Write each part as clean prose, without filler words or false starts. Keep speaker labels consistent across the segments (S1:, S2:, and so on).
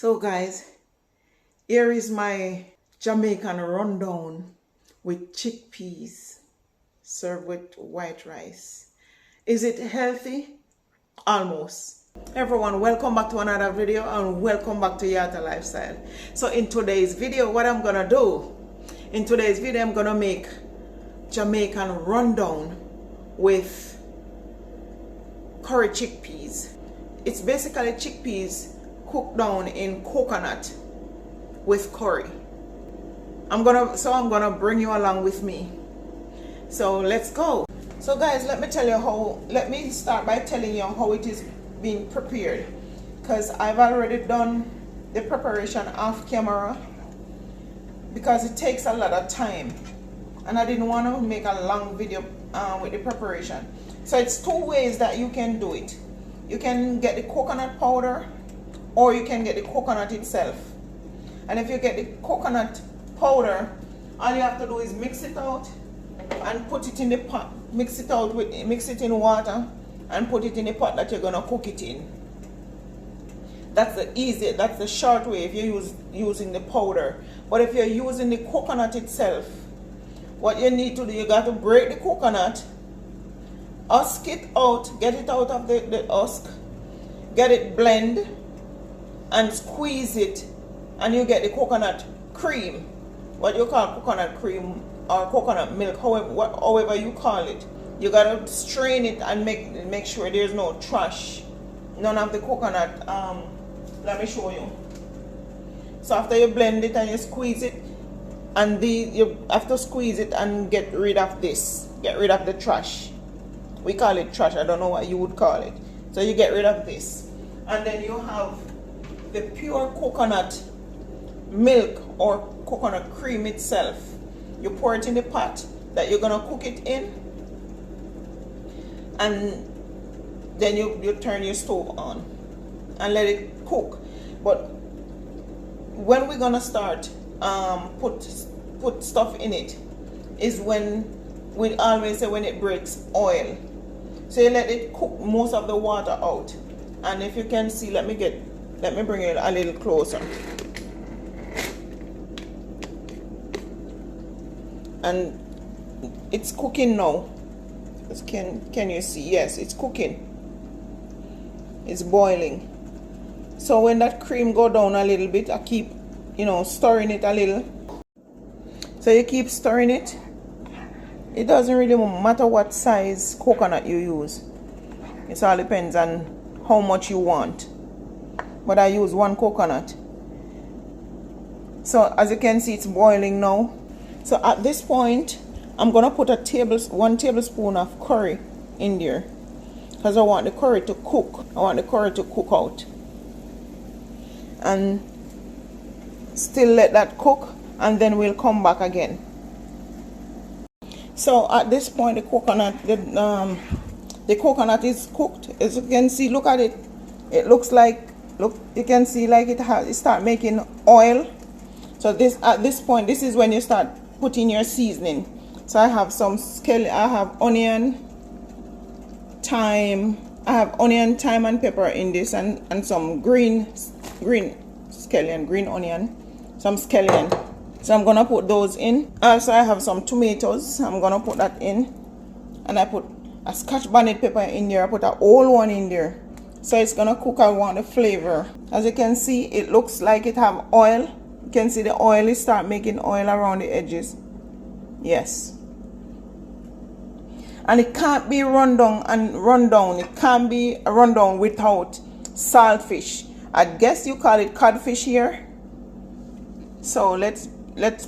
S1: So guys, here is my Jamaican rundown with chickpeas served with white rice. Is it healthy? Almost. Everyone, welcome back to another video and welcome back to Yah-tah Lifestyle. So in today's video, what I'm gonna do, I'm gonna make Jamaican rundown with curry chickpeas. It's basically chickpeas cooked down in coconut with curry. I'm gonna bring you along with me. So let's go. So guys, let me start by telling you how it is being prepared, because I've already done the preparation off camera because it takes a lot of time and I didn't want to make a long video with the preparation. So it's two ways that you can do it. You can get the coconut powder or you can get the coconut itself. And if you get the coconut powder, all you have to do is mix it out and put it in the pot. Mix it in water and put it in the pot that you're gonna cook it in. That's the short way if you're using the powder. But if you're using the coconut itself, what you need to do, you got to break the coconut, husk it out, get it out of the husk, get it blend and squeeze it, and you get the coconut cream, what you call coconut cream or coconut milk, however you call it. You gotta strain it and make sure there's no trash, none of the coconut. Let me show you. So after you blend it and you squeeze it, and you have to squeeze it and get rid of this, get rid of the trash. We call it trash, I don't know what you would call it. So you get rid of this, and then you have the pure coconut milk or coconut cream itself. You pour it in the pot that you're gonna cook it in, and then you turn your stove on and let it cook. But when we're gonna start put stuff in it is when we always say when it breaks oil. So you let it cook most of the water out. And if you can see, let me bring it a little closer. And it's cooking now. Can you see? Yes, it's cooking. It's boiling. So when that cream go down a little bit, I keep, stirring it a little. So you keep stirring it. It doesn't really matter what size coconut you use. It all depends on how much you want. But I use one coconut. So as you can see, it's boiling now. So at this point, I'm gonna put 1 tablespoon of curry in there, because I want the curry to cook. I want the curry to cook out. And still let that cook, and then we'll come back again. So at this point, the coconut is cooked. As you can see, look at it. It looks like, you can see like it start making oil. So at this point, this is when you start putting your seasoning. So I have I have onion, thyme. I have onion, thyme, and pepper in this, and some green scallion, green onion, some scallion. So I'm gonna put those in. Also, I have some tomatoes. I'm gonna put that in, and I put a Scotch bonnet pepper in there. I put a whole one in there. So it's gonna cook. I want the flavor. As you can see, it looks like it have oil. You can see the oil is start making oil around the edges. Yes. And it can't be run down. It can't be run down without saltfish. I guess you call it codfish here. So let's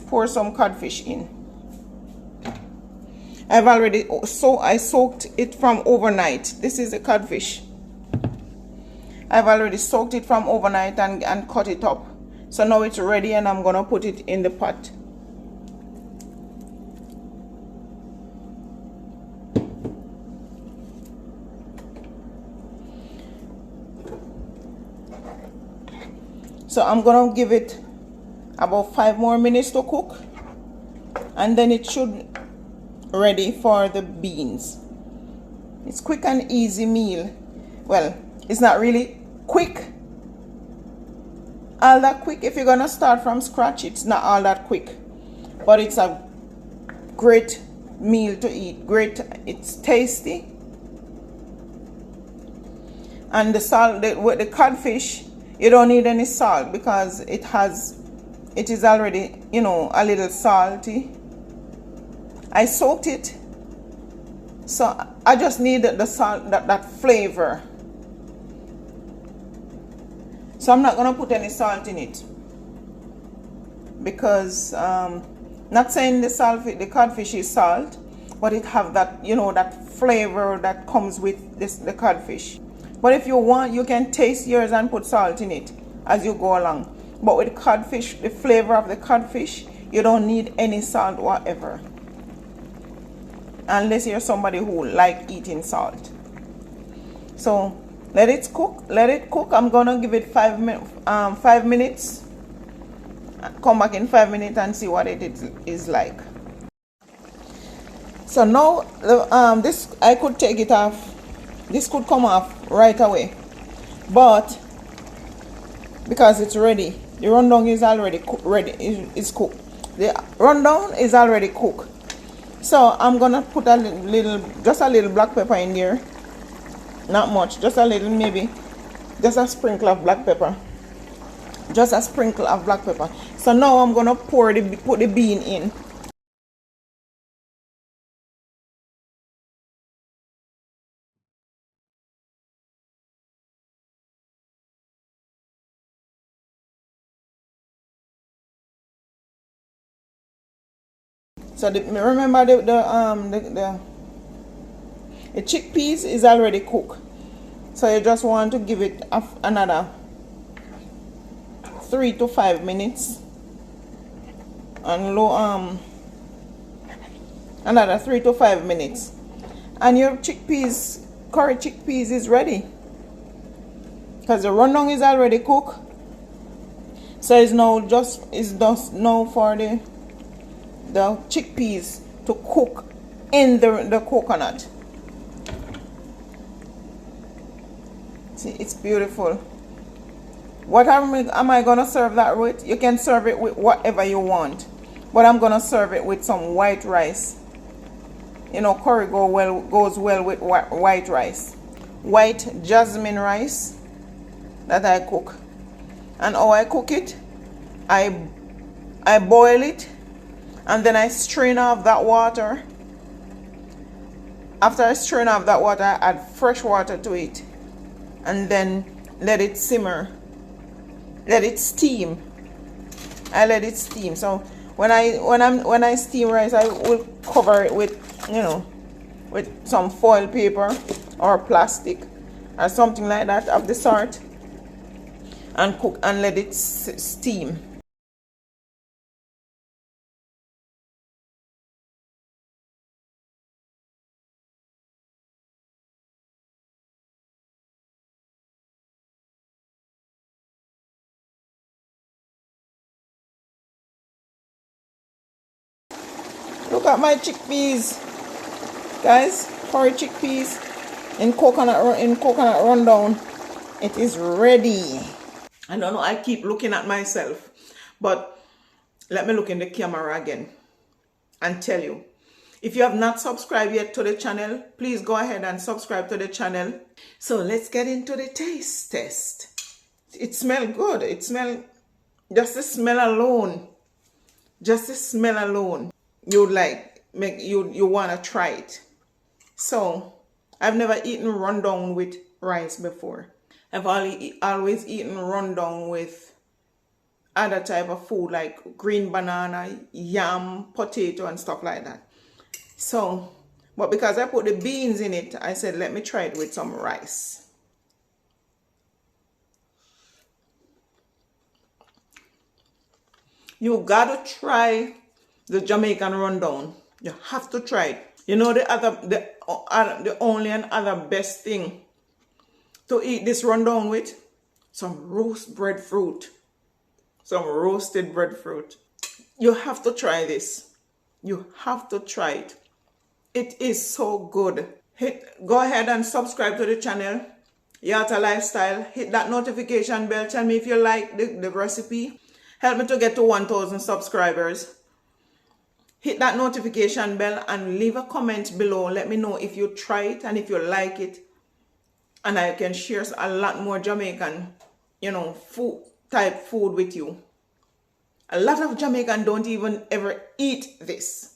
S1: pour some codfish in. I soaked it from overnight. This is the codfish. I've already soaked it from overnight and cut it up. So now it's ready, and I'm gonna put it in the pot. So I'm gonna give it about 5 more minutes to cook, and then it should ready for the beans. It's quick and easy meal. Well, it's not really quick all that quick. If you're gonna start from scratch, it's not all that quick, but it's a great meal to eat. Great, it's tasty. And the salt, with the codfish, you don't need any salt because it is already, you know, a little salty. I soaked it, so I just need the salt, that flavor. So I'm not gonna put any salt in it because not saying the codfish is salt, but it have that, you know, that flavor that comes with the codfish. But if you want, you can taste yours and put salt in it as you go along. But with codfish, the flavor of the codfish, you don't need any salt whatever, unless you're somebody who like eating salt. So let it cook. Let it cook. I'm gonna give it 5 minutes. Come back in 5 minutes and see what it is like. So now this, I could take it off. This could come off right away, but because it's ready, the rundown is already ready. It's cooked. The rundown is already cooked. So I'm gonna put just a little black pepper in there. Not much, just a little, maybe just a sprinkle of black pepper. Just a sprinkle of black pepper. So now I'm gonna put the bean in. So remember the chickpeas is already cooked. So you just want to give it another 3 to 5 minutes on low, another 3 to 5 minutes, and your chickpeas, curry chickpeas, is ready because the rundown is already cooked. So it's just now for the chickpeas to cook in the coconut. See, it's beautiful. What am I gonna serve that with? You can serve it with whatever you want, but I'm gonna serve it with some white rice. You know, curry goes well with white rice, white jasmine rice that I cook. And how I cook it, I boil it, and then I strain off that water. After I strain off that water, I add fresh water to it, and then let it simmer. Let it steam. I let it steam. So when I steam rice, I will cover it with, you know, with some foil paper or plastic or something like that of the sort, and cook and let it steam. Look at my chickpeas, guys. Curry chickpeas in coconut rundown. It is ready. I don't know, I keep looking at myself, but let me look in the camera again and tell you. If you have not subscribed yet to the channel, please go ahead and subscribe to the channel. So let's get into the taste test. It smells good. It smells, just the smell alone. Just the smell alone. You want to try it. So I've never eaten rundown with rice before. I've always eaten rundown with other type of food like green banana, yam, potato, and stuff like that. So, but because I put the beans in it, I said let me try it with some rice. You gotta try the Jamaican rundown. You have to try it. You know the only and other best thing to eat this rundown with? Some roast breadfruit. Some roasted breadfruit. You have to try this. You have to try it. It is so good. Go ahead and subscribe to the channel. Yah-tah lifestyle. Hit that notification bell. Tell me if you like the recipe. Help me to get to 1,000 subscribers. Hit that notification bell and leave a comment below. Let me know if you try it and if you like it. And I can share a lot more Jamaican, food with you. A lot of Jamaican don't even ever eat this.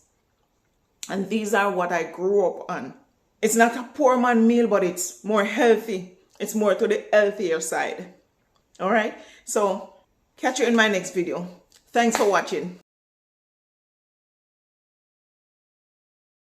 S1: And these are what I grew up on. It's not a poor man meal, but it's more healthy. It's more to the healthier side. All right? So, catch you in my next video. Thanks for watching.